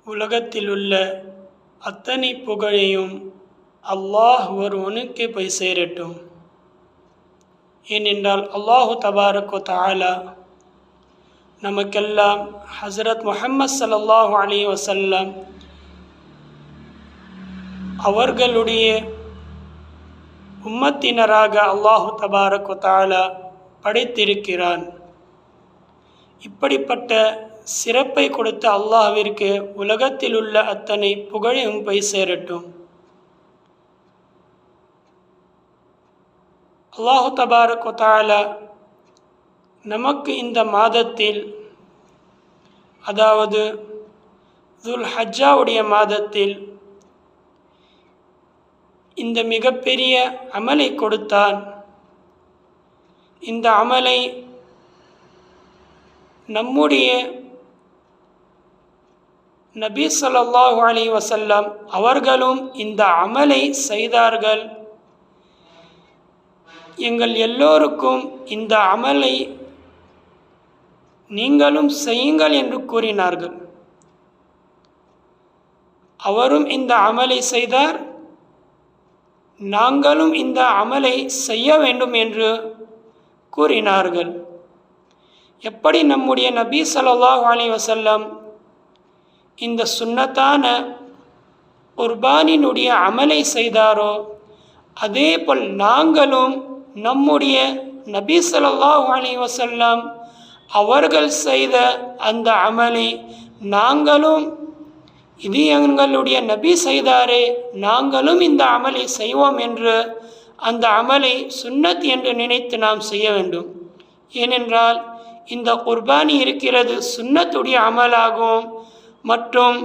உலகத்தில் உள்ள அத்தனை புகழையும் அல்லாஹ் ஒருவனுக்கே போய் சேரட்டும். ஏனென்றால் அல்லாஹு தபாரக் வ தஆலா நமக்கெல்லாம் ஹஸரத் முஹம்மது ஸல்லல்லாஹு அலைஹி வஸல்லம் அவர்களுடைய உம்மத்தினராக அல்லாஹு தபாரக் வ தஆலா படைத்திருக்கிறான். இப்படிப்பட்ட சிறப்பை கொடுத்த அல்லாஹ்விற்கு உலகத்தில் உள்ள அத்தனை புகழையும் போய் சேரட்டும். அல்லாஹு தபாரக் வ தஆலா நமக்கு இந்த மாதத்தில், அதாவது துல் ஹஜ்ஜாவுடைய மாதத்தில் இந்த மிகப்பெரிய அமலை கொடுத்தான். இந்த அமலை நம்முடைய நபி ஸல்லல்லாஹு அலைஹி வஸல்லம் அவர்களும் இந்த அமலை செய்தார்கள். எங்கள் எல்லோருக்கும் இந்த அமலை நீங்களும் செய்யுங்கள் என்று கூறினார்கள். அவரும் இந்த அமலை செய்தார், நாங்களும் இந்த அமலை செய்ய வேண்டும் என்று கூறினார்கள். எப்படி நம்முடைய நபி ஸல்லல்லாஹு அலைஹி வஸல்லம் இந்த சுன்னத்தான குர்பானினுடைய அமலை செய்தாரோ, அதே போல் நாங்களும் நம்முடைய நபி ஸல்லல்லாஹு அலைஹி வஸல்லம் அவர்கள் செய்த அந்த அமலை நாங்களும், இது எங்களுடைய நபி செய்தாரே, நாங்களும் இந்த அமலை செய்வோம் என்று அந்த அமலை சுன்னத் என்று நினைத்து நாம் செய்ய வேண்டும். ஏனென்றால் இந்த குர்பானி இருக்கிறது சுன்னத்துடைய அமலாகும். மற்றும்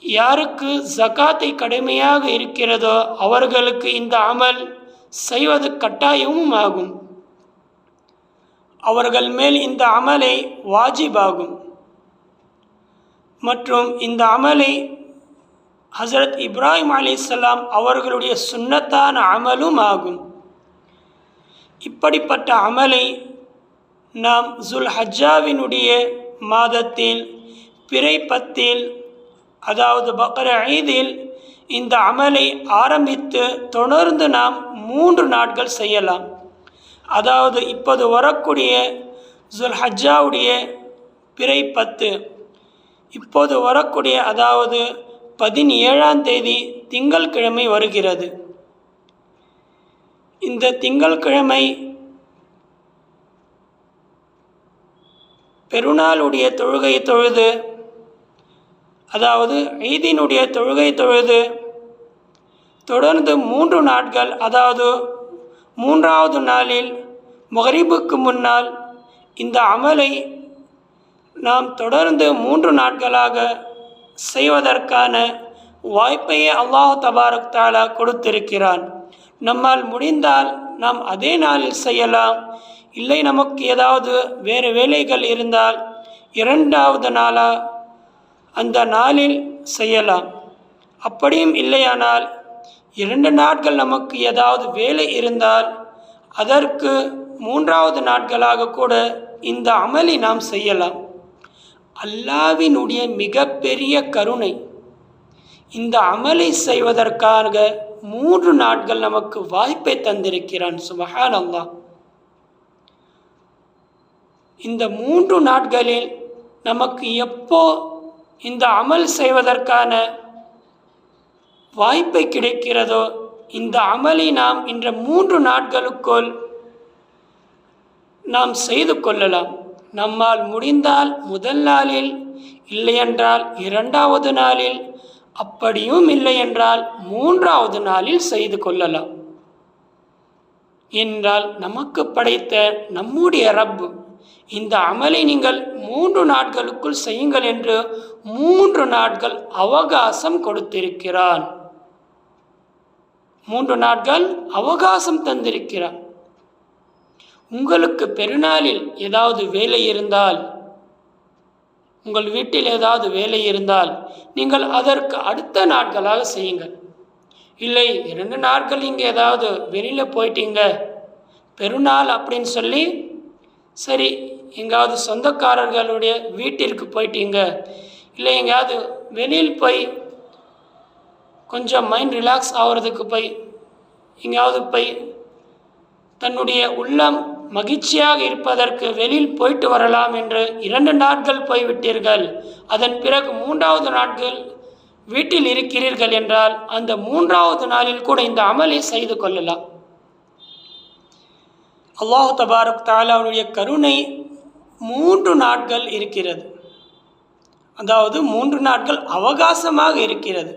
யாருக்கு ஜகாத்தை கடுமையாக இருக்கிறதோ அவர்களுக்கு இந்த அமல் செய்வது கட்டாயமும் ஆகும். அவர்கள் மேல் இந்த அமலை வாஜிபாகும். மற்றும் இந்த அமலை ஹஸரத் இப்ராஹிம் அலைஹிஸ்ஸலாம் அவர்களுடைய சுன்னத்தான அமலும் ஆகும். இப்படிப்பட்ட அமலை நாம் துல் ஹஜ்ஜாவினுடைய மாதத்தில் பிறை 10, அதாவது பக்ர ஈதில் இந்த அமலை ஆரம்பித்து தொடர்ந்து நாம் 3 நாட்கள் செய்யலாம். அதாவது இப்போது வரக்கூடிய துல் ஹஜ்ஜாவுடைய பிறை 10, இப்போது வரக்கூடிய, அதாவது 17ஆம் தேதி திங்கள்கிழமை வருகிறது. இந்த திங்கள்கிழமை பெருநாளுடைய தொழுகை தொழுது, அதாவது ஈதினுடைய தொழுகை தொழுது தொடர்ந்து 3 நாட்கள், அதாவது 3வது நாளில் மக்ரிபுக்கு முன்னால் இந்த அமலை நாம் தொடர்ந்து 3 நாட்களாக செய்வதற்கான வாய்ப்பையே அல்லாஹ் தபாரக் தஆலா கொடுத்திருக்கிறான். நம்மால் முடிந்தால் நாம் அதே நாளில் செய்யலாம். இல்லை, நமக்கு ஏதாவது வேறு வேலைகள் இருந்தால் 2வது நாளா அந்த நாளில் செய்யலாம். அப்படியும் இல்லையானால் 2 நாட்கள் நமக்கு ஏதாவது வேலை இருந்தால் அதற்கு 3வது நாட்களாக கூட இந்த அமலை நாம் செய்யலாம். அல்லாஹ்வினுடைய மிகப்பெரிய கருணை, இந்த அமலை செய்வதற்காக 3 நாட்கள் நமக்கு வாய்ப்பை தந்திருக்கிறான். சுப்ஹானல்லாஹ். இந்த 3 நாட்களில் நமக்கு எப்போ இந்த அமல் செய்வதற்கான வாய்ப்பை கிடைக்கிறதோ இந்த அமலை நாம் இந்த 3 நாட்களுக்குள் நாம் செய்து கொள்ளலாம். நம்மால் முடிந்தால் முதல் நாளில், இல்லையென்றால் 2வது நாளில், அப்படியும் இல்லையென்றால் 3வது நாளில் செய்து கொள்ளலாம். என்றால் நமக்கு படைத்த நம்முடைய ரப்பு இந்த அமலை நீங்கள் 3 நாட்களுக்குள் செய்யுங்கள் என்று 3 நாட்கள் அவகாசம் கொடுத்திருக்கிறான். 3 நாட்கள் அவகாசம் தந்திருக்கிறான். உங்களுக்கு பெருநாளில் ஏதாவது வேலை இருந்தால், உங்கள் வீட்டில் ஏதாவது வேலை இருந்தால் நீங்கள் அதற்கு அடுத்த நாட்களாக செய்யுங்கள். இல்லை, 2 நாட்கள் இங்கே ஏதாவது வெளியில் போயிட்டீங்க, பெருநாள் அப்படின்னு சொல்லி, சரி எங்காவது சொந்தக்காரர்களுடைய வீட்டிற்கு போயிட்டீங்க, இல்லை எங்கேயாவது வெளியில் போய் கொஞ்சம் மைண்ட் ரிலாக்ஸ் ஆகிறதுக்கு போய் எங்கேயாவது போய் தன்னுடைய உள்ளம் மகிழ்ச்சியாக இருப்பதற்கு வெளியில் போயிட்டு வரலாம் என்று 2 நாட்கள் போய்விட்டீர்கள், அதன் பிறகு 3வது நாட்கள் வீட்டில் இருக்கிறீர்கள் என்றால் அந்த 3வது நாளில் கூட இந்த அமலை செய்து கொள்ளலாம். அல்லாஹ் தபாரக் தஆலாவுடைய கருணை 3 நாட்கள் இருக்கிறது. அதாவது 3 நாட்கள் அவகாசமாக இருக்கிறது.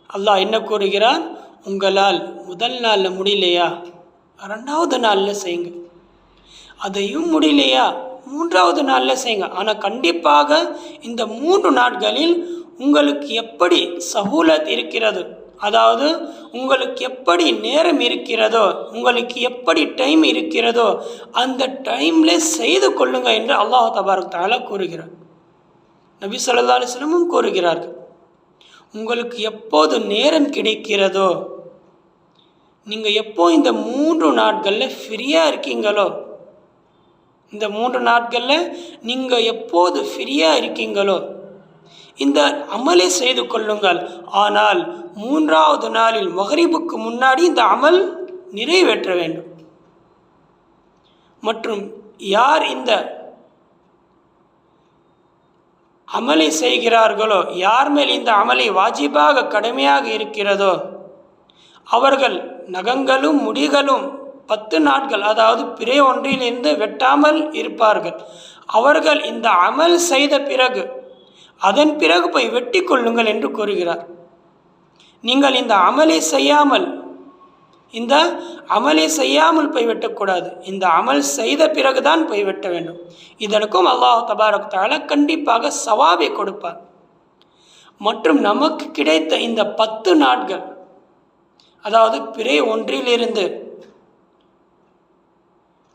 அல்லாஹ் என்ன கூறுகிறான், உங்களால் முதல் நாளில் முடியலையா 2வது நாளில் செய்யுங்க, அதையும் முடியலையா 3வது நாளில் செய்யுங்க. ஆனால் கண்டிப்பாக இந்த 3 நாட்களில் உங்களுக்கு எப்படி சஹூலத் இருக்கிறது, அதாவது உங்களுக்கு எப்படி நேரம் இருக்கிறதோ, உங்களுக்கு எப்படி டைம் இருக்கிறதோ அந்த டைமில் செய்து கொள்ளுங்க என்று அல்லாஹ் தபாரக் தஆலா கூறுகிறார். நபி ஸல்லல்லாஹு அலைஹி வஸல்லம் கூறுகிறார்கள், உங்களுக்கு எப்போது நேரம் கிடைக்கிறதோ, நீங்கள் எப்போ இந்த 3 நாட்களில் ஃப்ரீயாக இருக்கீங்களோ, இந்த 3 நாட்களில் நீங்கள் எப்போது ஃப்ரீயாக இருக்கீங்களோ இந்த அமலை செய்து கொள்ளுங்கள். ஆனால் 3வது நாளில் மக்ரிபுக்கு முன்னாடி இந்த அமல் நிறைவேற்ற வேண்டும். மற்றும் யார் இந்த அமலை செய்கிறார்களோ, யார் மேல் இந்த அமலை வாஜிபாக கடமையாக இருக்கிறதோ அவர்கள் நகங்களும் முடிகளும் 10 நாட்கள், அதாவது பிறை ஒன்றிலிருந்து வெட்டாமல் இருப்பார்கள். அவர்கள் இந்த அமல் செய்த பிறகு அதன் பிறகு போய் வெட்டி கொள்ளுங்கள் என்று கூறுகிறார். நீங்கள் இந்த அமலை செய்யாமல் போய் வெட்டக்கூடாது, இந்த அமல் செய்த பிறகுதான் போய் வெட்ட வேண்டும். இதற்கும் அல்லாஹ் தபாரக் தஆலா கண்டிப்பாக சவாபை கொடுப்பார். மற்றும் நமக்கு கிடைத்த இந்த 10 நாட்கள், அதாவது பிறை ஒன்றிலிருந்து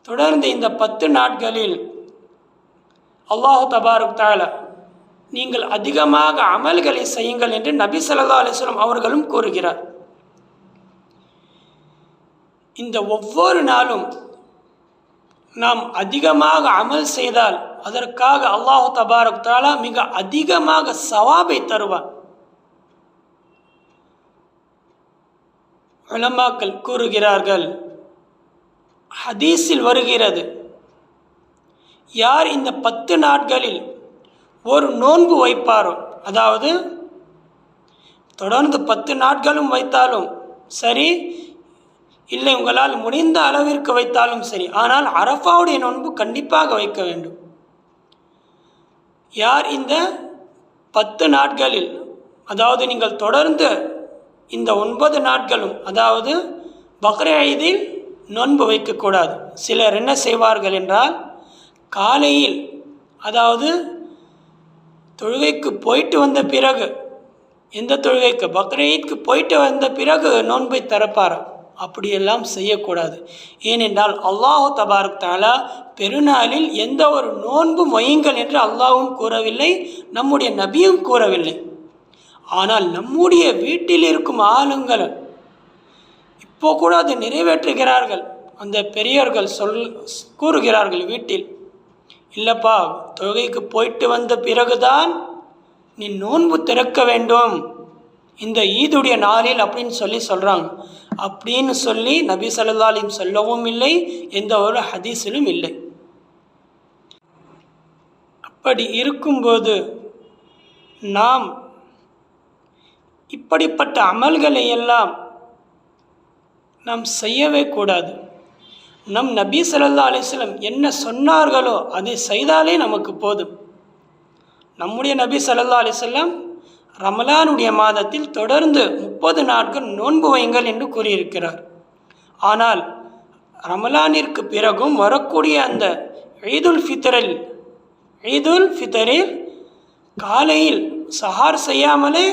தொடர்ந்து இந்த 10 நாட்களில் அல்லாஹ் தபாரக் தஆலா நீங்கள் அதிகமாக அமல்களை செய்யுங்கள் என்று நபி ஸல்லல்லாஹு அலைஹி வஸல்லம் அவர்களும் கூறுகிறார். இந்த ஒவ்வொரு நாளும் நாம் அதிகமாக அமல் செய்தால் அதற்காக அல்லாஹ் தபாரக் தஆலா மிக அதிகமாக சவாபை தருவான். உலமாக்கள் கூறுகிறார்கள், ஹதீஸில் வருகிறது, யார் இந்த 10 நாட்களில் ஒரு நோன்பு வைப்பாரோ, அதாவது தொடர்ந்து 10 நாட்களும் வைத்தாலும் சரி, இல்லை உங்களால் முடிந்த அளவிற்கு வைத்தாலும் சரி, ஆனால் அரஃபாவுடைய நோன்பு கண்டிப்பாக வைக்க வேண்டும். யார் இந்த 10 நாட்களில், அதாவது நீங்கள் தொடர்ந்து இந்த 9 நாட்களும், அதாவது பக்ரீதில் நோன்பு வைக்கக்கூடாது. சிலர் என்ன செய்வார்கள் என்றால், காலையில் அதாவது தொழுகைக்கு போயிட்டு வந்த பிறகு, எந்த தொழுகைக்கு, பக்ரீத்க்கு போயிட்டு வந்த பிறகு நோன்பை திறப்பார். அப்படியெல்லாம் செய்யக்கூடாது. ஏனென்றால் அல்லாஹ் தபாரக் தஆலா பெருநாளில் எந்த ஒரு நோன்பும் வையுங்கள் என்று அல்லாஹ்வும் கூறவில்லை, நம்முடைய நபியும் கூறவில்லை. ஆனால் நம்முடைய வீட்டில் இருக்கும் ஆளுங்கள் இப்போ கூட அதை நிறைவேற்றுகிறார்கள். அந்த பெரியவர்கள் கூறுகிறார்கள் வீட்டில், இல்லைப்பா தொழுகைக்கு போயிட்டு வந்த பிறகுதான் நீ நோன்பு திறக்க வேண்டும் இந்த ஈதுடைய நாளில் அப்படின்னு சொல்கிறாங்க. அப்படின்னு சொல்லி நபி ஸல்லல்லாஹு அலைஹி வஸல்லம் சொல்லவும் இல்லை, எந்த ஒரு ஹதீஸிலும் இல்லை. அப்படி இருக்கும்போது நாம் இப்படிப்பட்ட அமல்களை எல்லாம் நாம் செய்யவே கூடாது. நம் நபி ஸல்லல்லாஹு அலைஹி வஸல்லம் என்ன சொன்னார்களோ அதை செய்தாலே நமக்கு போதும். நம்முடைய நபி ஸல்லல்லாஹு அலைஹி வஸல்லம் ரமலானுடைய மாதத்தில் தொடர்ந்து 30 நாட்கள் நோன்பு வையுங்கள் என்று கூறியிருக்கிறார். ஆனால் ரமலானிற்கு பிறகும் வரக்கூடிய அந்த ஈதுல் ஃபித்ரில் காலையில் சஹார் செய்யாமலே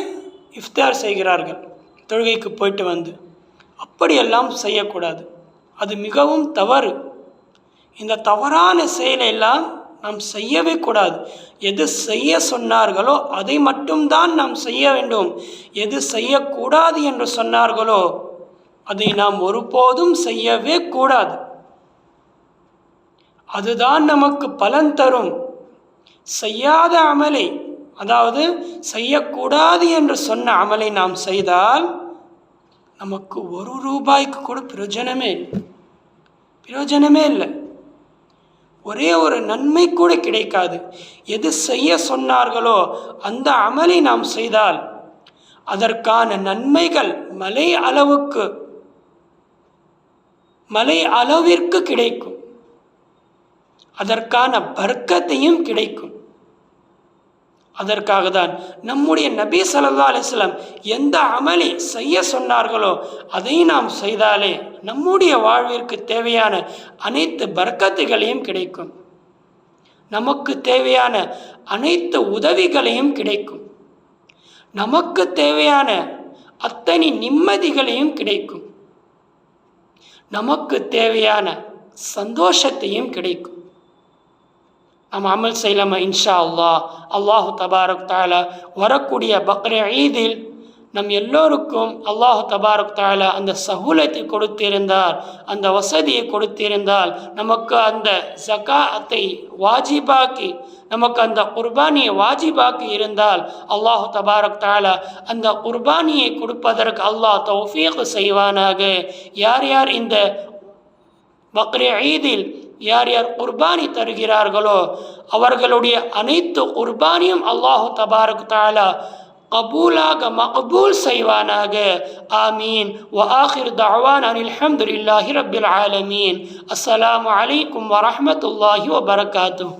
இஃப்தார் செய்கிறார்கள் தொழுகைக்கு போயிட்டு வந்து. அப்படியெல்லாம் செய்யக்கூடாது, அது மிகவும் தவறு. இந்த தவறான செயலெல்லாம் நாம் செய்யவே கூடாது. எது செய்ய சொன்னார்களோ அதை மட்டும்தான் நாம் செய்ய வேண்டும். எது செய்யக்கூடாது என்று சொன்னார்களோ அதை நாம் ஒருபோதும் செய்யவே கூடாது. அதுதான் நமக்கு பலன் தரும். செய்யாத அமலை அதாவது செய்யக்கூடாது என்று சொன்ன அமலை நாம் செய்தால் நமக்கு ₹1 கூட பிரயோஜனமே இல்லை. ஒரே ஒரு நன்மை கூட கிடைக்காது. எது செய்ய சொன்னார்களோ அந்த அமலை நாம் செய்தால் அதற்கான நன்மைகள் மலை அளவிற்கு கிடைக்கும். அதற்கான பர்க்கத்தையும் கிடைக்கும். அதற்காக தான் நம்முடைய நபி ஸல்லல்லாஹு அலைஹி வஸல்லம் எந்த அமலை செய்ய சொன்னார்களோ அதை நாம் செய்தாலே நம்முடைய வாழ்விற்கு தேவையான அனைத்து பர்க்கத்துகளையும் கிடைக்கும். நமக்கு தேவையான அனைத்து உதவிகளையும் கிடைக்கும். நமக்கு தேவையான அத்தனை நிம்மதிகளையும் கிடைக்கும். நமக்கு தேவையான சந்தோஷத்தையும் கிடைக்கும். நாம் அமல் செய்யலாமா? இன்ஷா அல்லாஹ். அல்லாஹு தபாரக் தஆலா வரக்கூடிய பக்ரீ ஈதில் நம் எல்லோருக்கும் அல்லாஹு தபாரக் தஆலா அந்த சஹூலத்தை கொடுத்திருந்தால், அந்த வசதியை கொடுத்திருந்தால், நமக்கு அந்த ஜகாத்தை வாஜிபாக்கி, நமக்கு அந்த குர்பானியை வாஜிபாக்கி இருந்தால் அல்லாஹு தபாரக் தஆலா அந்த குர்பானியை கொடுப்பதற்கு அல்லாஹ் தௌஃபீக் செய்வானாக. யார் யார் இந்த பக்ரீ ஈதில் யார் யார் குர்பானி தருகிறார்களோ அவர்களுடைய அனைத்து குர்பானியும் அல்லாஹு தபாரக் தஆலா கபூலாக மக்பூல் செய்வானாக. ஆமீன். வ ஆகிர் தஅவானா அனில் ஹம்துலில்லாஹி ரப்பில் ஆலமீன். அஸ்ஸலாமு அலைக்கும் வ ரஹ்மத்துல்லாஹி வ பரகாத்துஹு.